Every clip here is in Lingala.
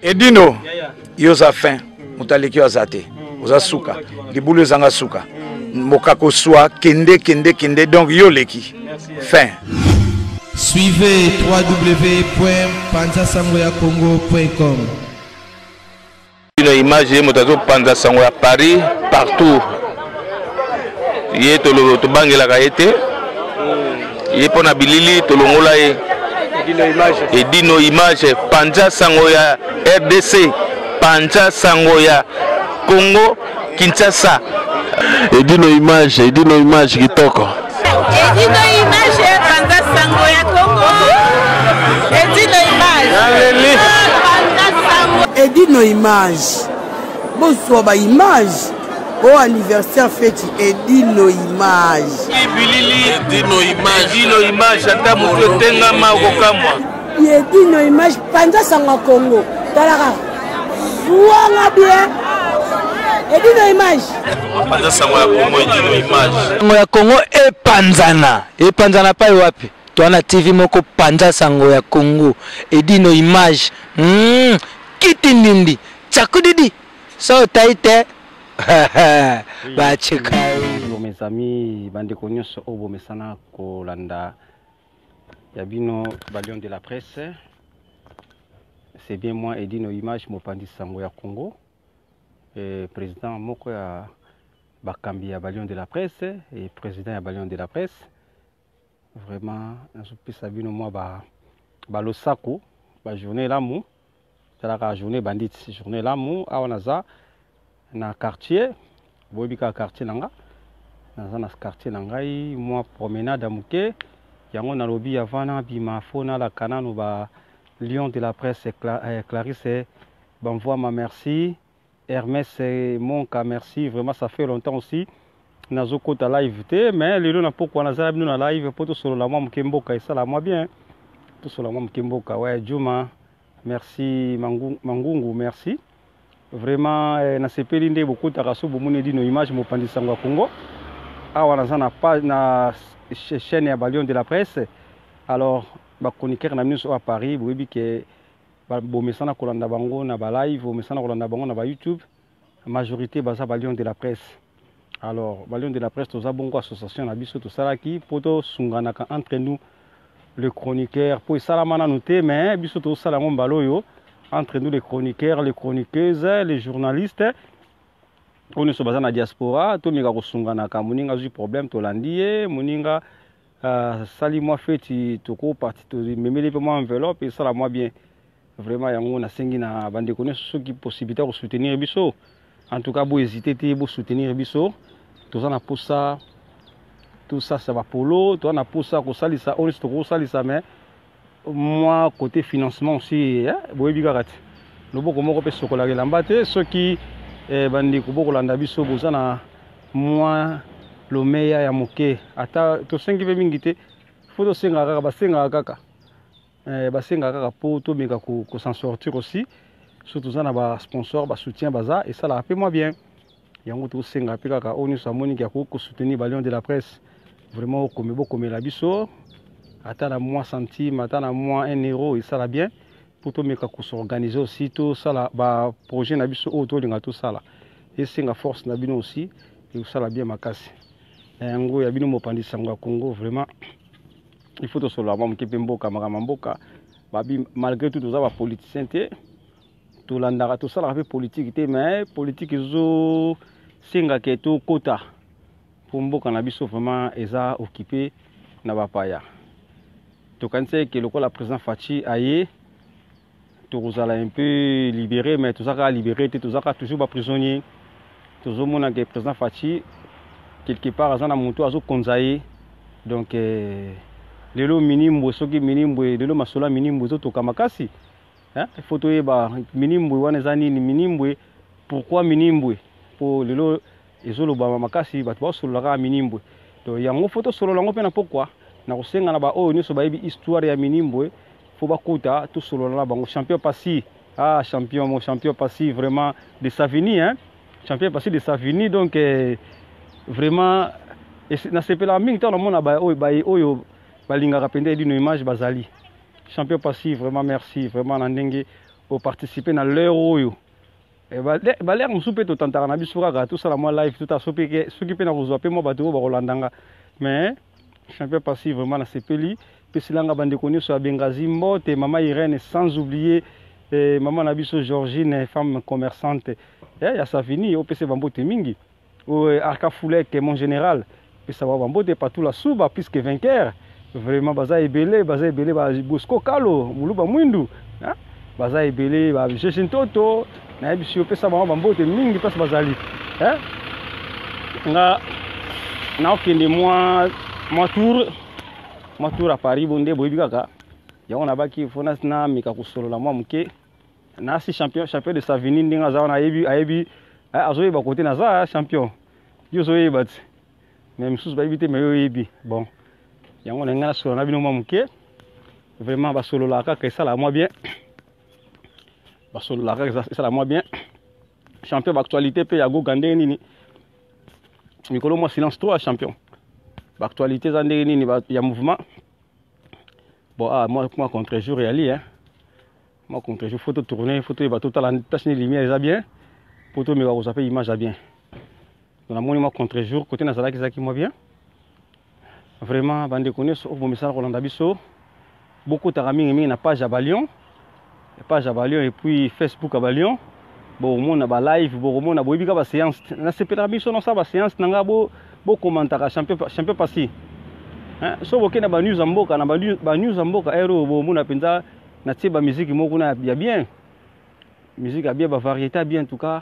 Edino, yoza fin, mutaleki wazate, oza suka, libulu zanga suka, mokako soa, kende, donc yoleki, fin. Suivez www.panzasangoyacongo.com. Une image motazo Panza Sangoya Paris partout. Yé tolo to bangela kaete. Yé pona bilili tolongola ye. Edino image Panza Sangoya RDC, Panza Sangoya Congo Kinshasa. Edino image kitoko. Edino image Panza Sangoya Congo. Edino image. Edino image. Bonsoir ba image. Au anniversaire fête Edino image. Edino image ata muto tenga ma kokamwa. Edino image Panza Sangoya Congo. Talaka. Ouanga bien. Edino image. Panza Sangoya Congo Edino image. Sangoya Congo epanzana pa wapi? Tuana TV moko Panza Sangoya Congo Edino image. Kitindindi chakudidi so taite. Mes amis bandeko nyonso obo mesana kolanda Yabino Balion de la presse. C'est bien moi Edino image Mopandi Sangoya Congo, président moko ya bakambi ya Balion de la presse et président ya Balion de la presse. Vraiment nazopesa bino moi ba losaku ba journée lamu talaka journée bandit journée lamu awanaza na quartier boyebika quartier nanga naza na quartier nangai moi promenade amuke yango nalobi avana bima fona la kanano ba Lion de la presse Clarisse m'envoie ma merci Hermès Monka merci vraiment ça fait longtemps aussi nazo kota live te mais lelo na pourquoi naza bino na live poto solo la moi mkemboka et ça la moi bien tout solo moi mkemboka ouais Juma merci Mangungu merci vraiment na sepeli nde beaucoup takaso bomone Edino image Mopandi Sangoya Congo awa naza na page na chaîne ya Balion de la presse. Alors ba chroniqueur na miso à Paris boyebi ke bomesana kolanda bango na ba live bomesana kolanda bango na ba YouTube majorité baza Balion de la presse. Alors Balion de la presse toza bongo association na biso to salaki poto sunganaka entre nous le chroniqueur pour salamana noté mais biso to salango mbaloyo entre nous les chroniqueurs, les chroniqueuses, les journalistes. On est sur la diaspora, tout le monde a un problème, tout le monde sali moi fait tout parti me mêler pour moi enveloppe et ça la moi bien vraiment yango na sengi na bande connaître ceux qui possibilité de soutenir biso en tout cas vous hésiter pour soutenir biso tout ça na pour ça tout ça ça va polo toi na pour ça ko salisa on est ko salisa mais moi côté financement aussi boyebi karate loboko moko pe sokola kelamba te ceux qui bandi ko bokolanda biso bozana moi le meilleur ya moke ata to 5 ve mingite faut senga kaka basenga kaka basenga kaka pour to meka ko s'en sortir aussi surtout ça na ba sponsor ba soutien baza et ça la paie moi bien yango to senga pe kaka oni sa moni ya ko soutenir Balion de la presse vraiment comme beaucoup mais la biso ata na moi centime ata na moi 1 euro et ça la bien pour to meka ko s'organiser aussi tout ça la ba projet na biso auto linga tout ça là et senga force na bino aussi et ça la bien makasi ngo ya bino Mopandi Sangoya Congo vraiment il faut to solo ba mkipe mboka makamamboka babi malgré tout ça ba politicien te to landaka tout ça la politique te mais politique zo singa ke to kota pour mboka na biso vraiment eza occupé na bapaya to kanse ke lokola président Fachi aye to rozala un peu libéré mais tout ça ka libéré te tout ça ka toujours ba prisonnier to zo mona ke président Fachi quelque part azana moto azo konzaye donc lelo minimbo soki minimbo lelo masola minimbo zo to kamakasi hein photo yeba minimbo wana zani ni minimbo pourquoi minimbo pour lelo ezolo ba makasi bato ba solo la minimbo to yango photo solo lango pena pourquoi na kosenga na ba o nyso ba yebi histoire ya minimbo faut ba kuta tout solo la bango champion passé champion mon champion passé vraiment de Savini hein champion passé de Savini donc vraiment na sepela mingi tant na mona ba oyo balinga rapende Edino image bazali champion passif vraiment merci vraiment na ndenge au participer dans l'heure oyo et l'air musu pe to tantara na biso kaka tout ça la moi live tout à s'occuper na kozwa pe mo bato ba rolandanga mais champion passé vraiment na sepeli pe silanga bande konyo so bengazi mbote maman Irène sans oublier maman na biso Georgine femme commerçante ya ça fini au PC bambote mingi au Arca Foulek mon général pe ça va bambote partout la souba puisque vainqueur vraiment baza ebele ba Bosco Kalo muluba mwindu hein baza ebele ba Jeshintoto na biso pe ça va bambote mingi parce bazali hein nga na okende moi tour à Paris bonde boyebi kaka yango na baki fona na mika kusolola moi muke na si champion de Savini ndinga za na ayebi azoyeba côté na za champion yo zoyeba même sous bayibite mais yo yebi bon yango na ngana solo na bino moi muke vraiment ba solola kaka ça la moi bien ba solola kaka ça la moi bien champion d'actualité pe ya go gande nini mikolo moi silence 3 champion l'actualité ça nini il y a mouvement bon moi contre-jour et ali hein moi contre-jour photo tourner photo et bateau la tâche lumière ça bien photo mais vous avez image bien dans mon moi contre-jour côté nazala qui moi bien vraiment bande connaît au bon message Rolanda biso beaucoup tarami mingi na page à Balion et puis Facebook à Balion bon mon na ba live bon mon na boyebi ka ba séance na sepela biso non ça ba séance nanga bo commentaire champion passé hein so boke na ba news amboka na ba news amboka ero bo muna penza na tiba musique moko na bien musique a bien ba variété bien en tout cas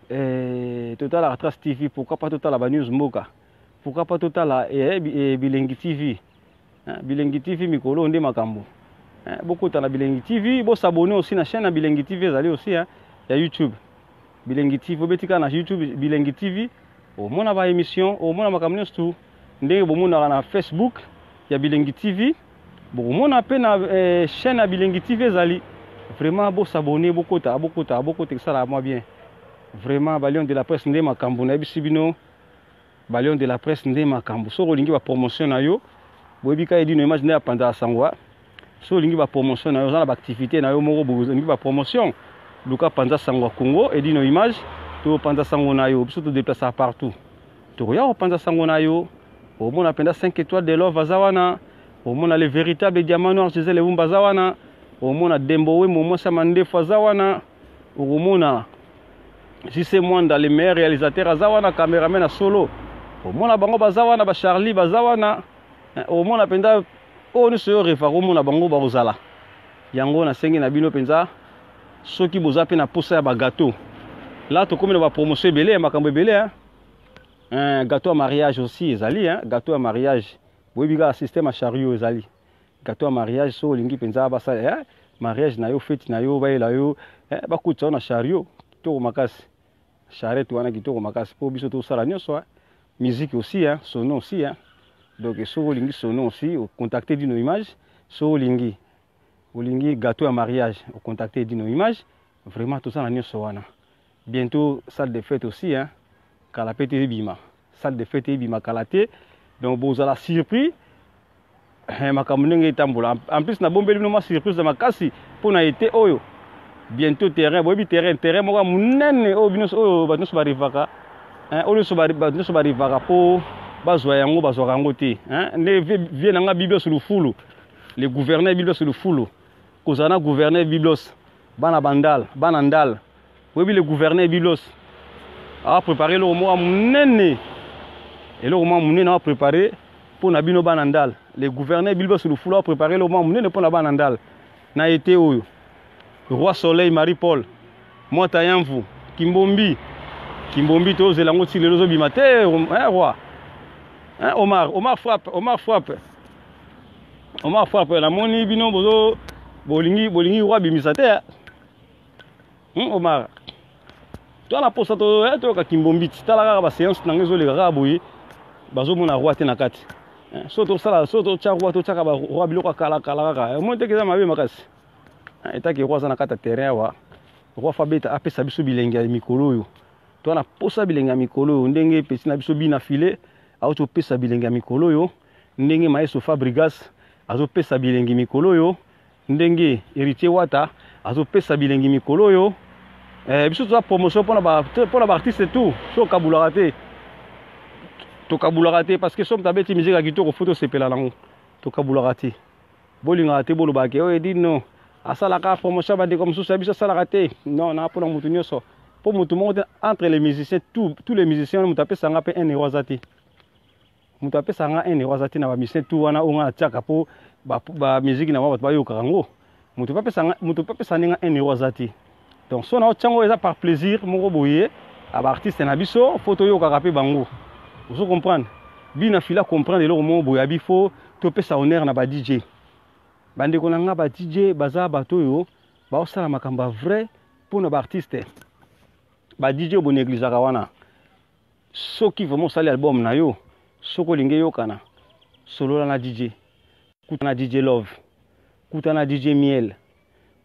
total la Trace TV pourquoi pas total la ba news mboka pourquoi pas total Bilengi TV hein Bilengi TV mikolo nde makambo hein beaucoup ta na Bilengi TV bo s'abonner aussi na chaîne na Bilengi TV allez aussi hein ya YouTube Bilengi TV betika na YouTube Bilengi TV au mona ba émission au mona makamno tout ndenge bo mona na Facebook ya Bilengi TV bo mona pe na chaîne ya Bilengi TV zali vraiment bo s'abonner beaucoup ta ça la moi bien vraiment Balion de la presse ndé makambo na bisibino Balion de la presse ndé makambo so lingi ba promotion na yo bo bika edi no image na panda sangwa so lingi ba promotion na yo za ba activité na yo moko bo lingi ba promotion luka panza sangwa Congo edi no image to panza sango na yo biso to déplacer partout to ya panza sango na yo au mona penda 5 étoiles de l'or vazawana au mona les véritables diamants noirs chez les umbazawana au mona Dembowe momo samande fazawana au mona si c'est moi dans les meilleurs réalisateurs azawana cameraman à solo au mona bango bazawana ba Charlie bazawana au mona penda o ni so refa au mona bango bazala yango na sengi na bino penza soki boza pe na posa ya ba gâteau. Là, tu comme la promotion belé, ma cambe belé, hein. Un gâteau à mariage aussi, ezali, hein. Gâteau à mariage. Oui, biga système à chariot, ezali. Gâteau à mariage, so lingi penza basa, hein. Mariage na yo fête na yo, ba la yo, hein. Ba kuta na chariot, to makasi. Charrette wana ki to makasi. Po biso to sala nyoso, hein. Musique aussi, hein. Sono aussi, hein. Donc so lingi sono aussi, contacter dino image, so lingi. Olingi gâteau à mariage, contacter dino image. Vraiment tout ça na nyoso wana. Bientôt, salle de fête aussi, hein. Kalapete Bima. Salle de fête Bima Kalate. Donc, vous allez surpris. Ma camunenge tambola. En plus, na bombe ma surprise de ma casse pour na été oyo. Bientôt terrain, bobi terrain mo munene o binos o banos barivaka. Hein, o so barivaka po bazwa yango te. Hein, ne vient nga biblos sur le fulu. Le gouverneur biblos sur le fulu. Kozana gouverneur biblos. Banandal. Oui, le gouverneur Biblos a préparé le mois munene. Et le mois munene a préparé pour Nabino Banandal. Le gouverneur Biblos le foulard a préparé le mois munene pour Banandal. Na été où Roi Soleil Marie-Paul, Moitayamvu, Kimbombi, to zelango ti le lozo bimate, hein roi. Hein Omar frappe. La moni bino bozo bolingi roi bimisate. Omar. Toi la posa to to ka Kimbombi tala ba séance na ngezo le ga boyi bazo mona roi te na kati. Soto sala soto cha roi to cha ka ba roi biloko kala ka. Mo te ke za mabe makasi. Eta ki roi za na kata terrain wa. Roi Fabeta apesa biso bilengi ya mikolo yo. Toi na posa bilengi ya mikolo yo ndenge pesi na biso bina filé auto pesa bilengi ya mikolo yo ndenge Maestro Fabregas azo pesa bilengi mikolo yo ndenge héritier wata azopesa bilengi mikolo yo biso toza promotion mpona baartiste tout so okabulaka te tokabulaka te parce que somme tabeti musique ya kitoko fo tosepela nango tokabulaka te bolingaka te bolobaka oyo edi no asalaka promotion bandeko mosusu ya biso asalaka te non na mpona motu nyonso mpo motu moko te entre les musiciens tous les musiciens moto apesanga mpe 1 euro aza te moto apesanga 1 euro aza te na bamusicien tout wana oyo nga atiaka mpo bamusike na bango bato bayokaka yango moto mpe apesa ndenga 1 euro aza te donc so na otiango eza par plaisir moko boye abaartiste na biso fo toyokaka mpe bango ozo comprendre bina fila comprendre eloko moko boye abi fo topesa honneur na ba DJ bandeko na nga ba DJ baza bato oyo baosala makambo ya vrai mpona baartiste ba DJ oyo bonéglisaka wana soki vraiment osali album na yo soki olingi eyokana solola na DJ kuta na DJ Love kuta na DJ Miel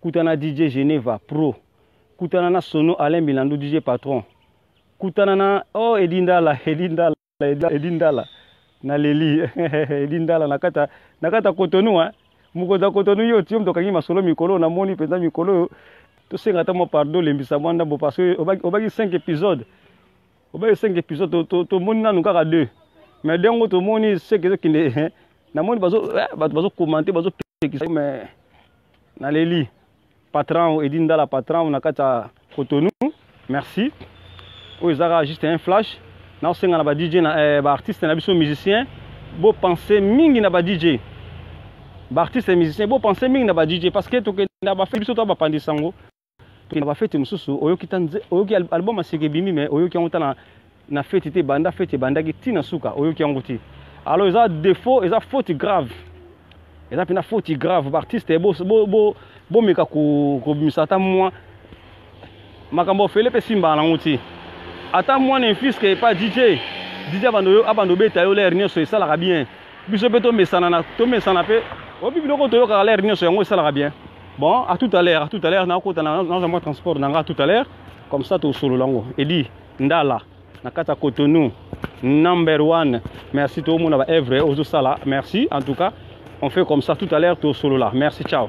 kuta na DJ Geneva Pro kutana na Sono Alain Milandu DJ Patron kutana na Edindala na Leli Edindala nakata Cotonou mukoza Cotonou yo tiom tokangi masolo mikolo na moni peza mikolo to senga ta mo pardon lembisa mwanda bo parce obaki 5 épisodes to moni nanu kaka 2 mais dengo to moni seke kinde na moni bazo commenter bazo pekisa mais na Leli Patron Edindala Patron nakata Cotonou merci oizaka juste un flash na osenga na ba DJ na ba artiste na biso musicien bo penser mingi na ba DJ ba artiste et musicien bo penser mingi na ba DJ parce que to ke na ba fait biso to ba pandisango to na ba fête mususu oyoki album aseke bimi mais oyoki ngota na fête te banda fête banda ki tina suka oyoki ngoti alors ça défaut et ça faute grave et ça pina faute grave ba artiste bo meka ko misata moi makambo fele pe simba na ngoti ata moi ne fils que pas DJ abando beta yo l'air nyoso esalaka bien biso pe to mesana pe obi biloko to yo ka l'air nyoso yango esalaka bien bon à tout à l'heure na kota na un mois transport na tout à l'heure comme ça to solo lango edi ndala na kata Cotonou number 1 merci tout le monde ba Evre ozo sala merci en tout cas on fait comme ça tout à l'heure to solo là merci ciao.